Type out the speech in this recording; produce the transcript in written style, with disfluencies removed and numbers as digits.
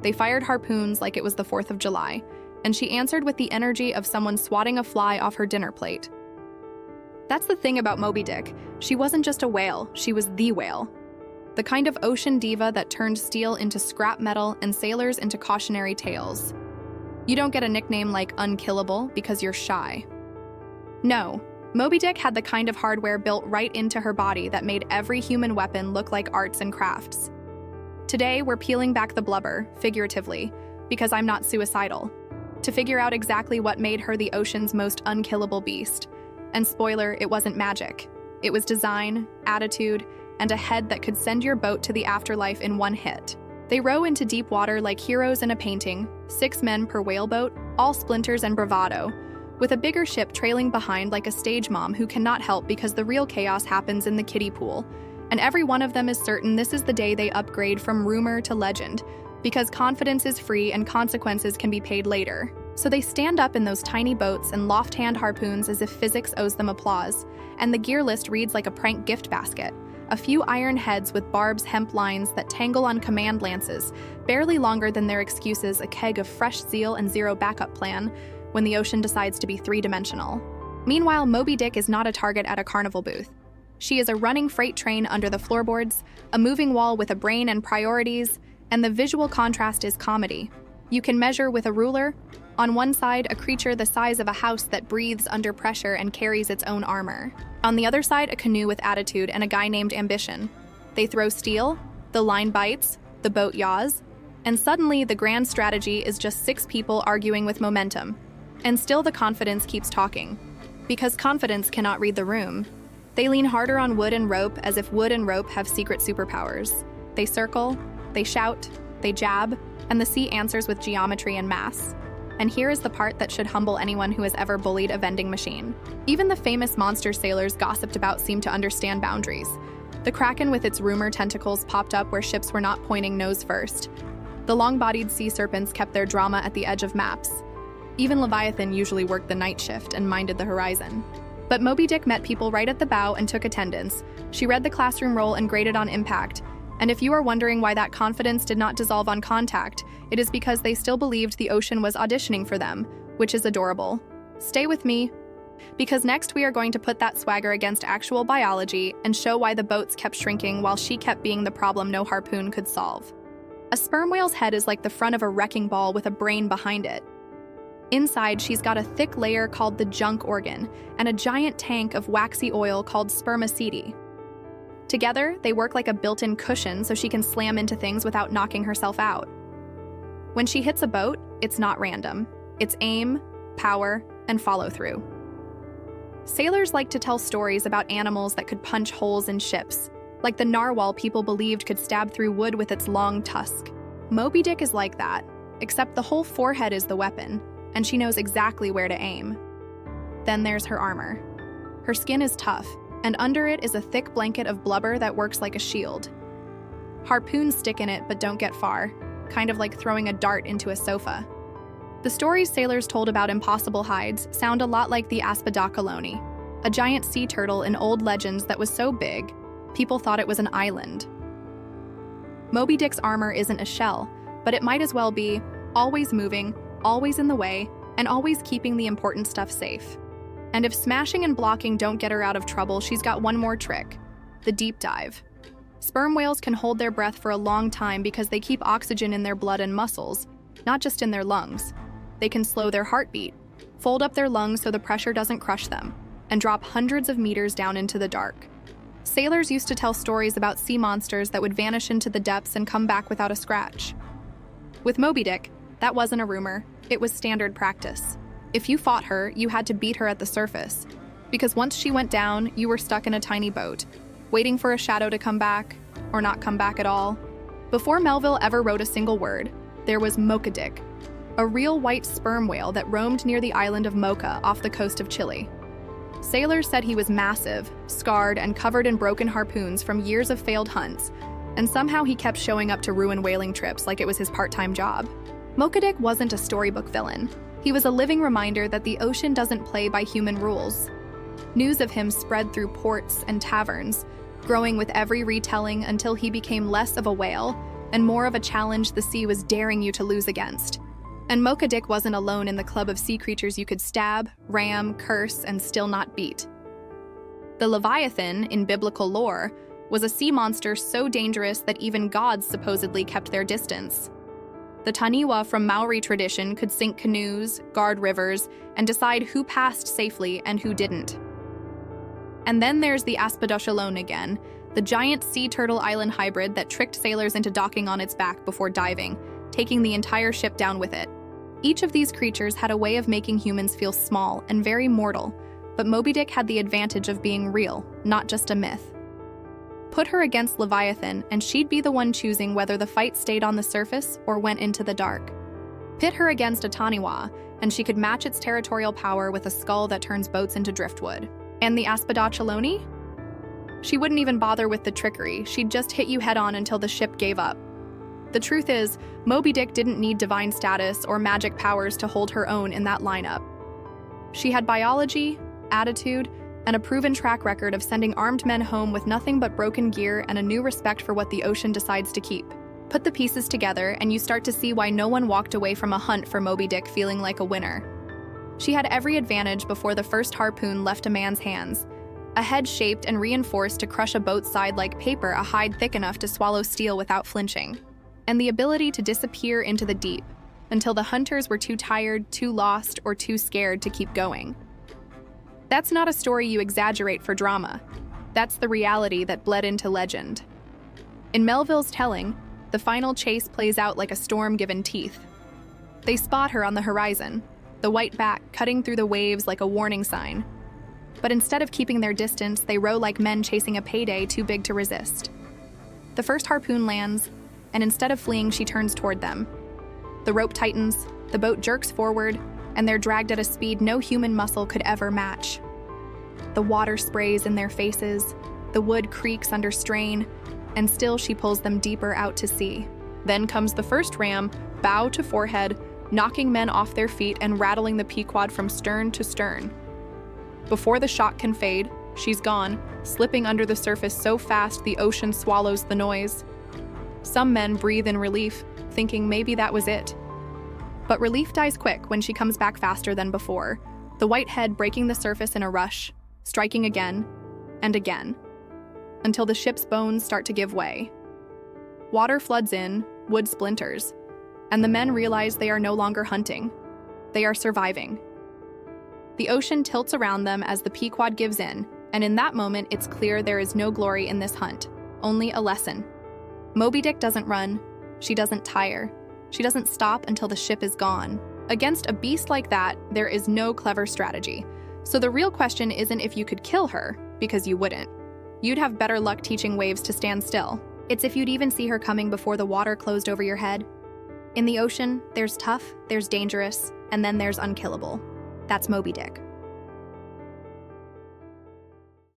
They fired harpoons like it was the 4th of July, and she answered with the energy of someone swatting a fly off her dinner plate. That's the thing about Moby Dick. She wasn't just a whale, she was the whale. The kind of ocean diva that turned steel into scrap metal and sailors into cautionary tales. You don't get a nickname like Unkillable because you're shy. No, Moby Dick had the kind of hardware built right into her body that made every human weapon look like arts and crafts. Today, we're peeling back the blubber, figuratively, because I'm not suicidal, to figure out exactly what made her the ocean's most unkillable beast. And spoiler, it wasn't magic. It was design, attitude, and a head that could send your boat to the afterlife in one hit. They row into deep water like heroes in a painting, 6 men per whaleboat, all splinters and bravado, with a bigger ship trailing behind like a stage mom who cannot help because the real chaos happens in the kiddie pool. And every one of them is certain this is the day they upgrade from rumor to legend, because confidence is free and consequences can be paid later. So they stand up in those tiny boats and loft hand harpoons as if physics owes them applause, and the gear list reads like a prank gift basket. A few iron heads with barbs hemp lines that tangle on command lances, barely longer than their excuses, a keg of fresh zeal and zero backup plan when the ocean decides to be 3-dimensional. Meanwhile, Moby Dick is not a target at a carnival booth. She is a running freight train under the floorboards, a moving wall with a brain and priorities, and the visual contrast is comedy. You can measure with a ruler. On one side, a creature the size of a house that breathes under pressure and carries its own armor. On the other side, a canoe with attitude and a guy named Ambition. They throw steel, the line bites, the boat yaws, and suddenly the grand strategy is just 6 people arguing with momentum. And still the confidence keeps talking. Because confidence cannot read the room. They lean harder on wood and rope as if wood and rope have secret superpowers. They circle, they shout, they jab, and the sea answers with geometry and mass. And here is the part that should humble anyone who has ever bullied a vending machine. Even the famous monster sailors gossiped about seemed to understand boundaries. The Kraken with its rumor tentacles popped up where ships were not pointing nose first. The long-bodied sea serpents kept their drama at the edge of maps. Even Leviathan usually worked the night shift and minded the horizon. But Moby Dick met people right at the bow and took attendance. She read the classroom roll and graded on impact. And if you are wondering why that confidence did not dissolve on contact, it is because they still believed the ocean was auditioning for them, which is adorable. Stay with me, because next we are going to put that swagger against actual biology and show why the boats kept shrinking while she kept being the problem no harpoon could solve. A sperm whale's head is like the front of a wrecking ball with a brain behind it. Inside, she's got a thick layer called the junk organ and a giant tank of waxy oil called spermaceti. Together, they work like a built-in cushion so she can slam into things without knocking herself out. When she hits a boat, it's not random. It's aim, power, and follow-through. Sailors like to tell stories about animals that could punch holes in ships, like the narwhal people believed could stab through wood with its long tusk. Moby Dick is like that, except the whole forehead is the weapon, and she knows exactly where to aim. Then there's her armor. Her skin is tough, and under it is a thick blanket of blubber that works like a shield. Harpoons stick in it but don't get far, kind of like throwing a dart into a sofa. The stories sailors told about impossible hides sound a lot like the aspidocaloni, a giant sea turtle in old legends that was so big, people thought it was an island. Moby Dick's armor isn't a shell, but it might as well be, always moving, always in the way, and always keeping the important stuff safe. And if smashing and blocking don't get her out of trouble, she's got one more trick: the deep dive. Sperm whales can hold their breath for a long time because they keep oxygen in their blood and muscles, not just in their lungs. They can slow their heartbeat, fold up their lungs so the pressure doesn't crush them, and drop hundreds of meters down into the dark. Sailors used to tell stories about sea monsters that would vanish into the depths and come back without a scratch. With Moby Dick, that wasn't a rumor, it was standard practice. If you fought her, you had to beat her at the surface, because once she went down, you were stuck in a tiny boat, waiting for a shadow to come back, or not come back at all. Before Melville ever wrote a single word, there was Mocha Dick, a real white sperm whale that roamed near the island of Mocha off the coast of Chile. Sailors said he was massive, scarred, and covered in broken harpoons from years of failed hunts, and somehow he kept showing up to ruin whaling trips like it was his part-time job. Mocha Dick wasn't a storybook villain. He was a living reminder that the ocean doesn't play by human rules. News of him spread through ports and taverns, growing with every retelling until he became less of a whale and more of a challenge the sea was daring you to lose against. And Mocha Dick wasn't alone in the club of sea creatures you could stab, ram, curse, and still not beat. The Leviathan, in biblical lore, was a sea monster so dangerous that even gods supposedly kept their distance. The Taniwa from Maori tradition could sink canoes, guard rivers, and decide who passed safely and who didn't. And then there's the Aspidoshalone again, the giant sea turtle island hybrid that tricked sailors into docking on its back before diving, taking the entire ship down with it. Each of these creatures had a way of making humans feel small and very mortal, but Moby Dick had the advantage of being real, not just a myth. Put her against Leviathan, and she'd be the one choosing whether the fight stayed on the surface or went into the dark. Pit her against a Taniwa, and she could match its territorial power with a skull that turns boats into driftwood. And the Aspidoshalone? She wouldn't even bother with the trickery, she'd just hit you head-on until the ship gave up. The truth is, Moby Dick didn't need divine status or magic powers to hold her own in that lineup. She had biology, attitude, and a proven track record of sending armed men home with nothing but broken gear and a new respect for what the ocean decides to keep. Put the pieces together, and you start to see why no one walked away from a hunt for Moby Dick feeling like a winner. She had every advantage before the first harpoon left a man's hands. A head shaped and reinforced to crush a boat's side like paper, a hide thick enough to swallow steel without flinching. And the ability to disappear into the deep, until the hunters were too tired, too lost, or too scared to keep going. That's not a story you exaggerate for drama. That's the reality that bled into legend. In Melville's telling, the final chase plays out like a storm given teeth. They spot her on the horizon, the white back cutting through the waves like a warning sign. But instead of keeping their distance, they row like men chasing a payday too big to resist. The first harpoon lands, and instead of fleeing, she turns toward them. The rope tightens, the boat jerks forward, and they're dragged at a speed no human muscle could ever match. The water sprays in their faces, the wood creaks under strain, and still she pulls them deeper out to sea. Then comes the first ram, bow to forehead, knocking men off their feet and rattling the Pequod from stern to stern. Before the shock can fade, she's gone, slipping under the surface so fast the ocean swallows the noise. Some men breathe in relief, thinking maybe that was it. But relief dies quick when she comes back faster than before, the white head breaking the surface in a rush, striking again and again, until the ship's bones start to give way. Water floods in, wood splinters, and the men realize they are no longer hunting. They are surviving. The ocean tilts around them as the Pequod gives in, and in that moment it's clear there is no glory in this hunt, only a lesson. Moby Dick doesn't run, she doesn't tire, she doesn't stop until the ship is gone. Against a beast like that, there is no clever strategy. So the real question isn't if you could kill her, because you wouldn't. You'd have better luck teaching waves to stand still. It's if you'd even see her coming before the water closed over your head. In the ocean, there's tough, there's dangerous, and then there's unkillable. That's Moby Dick.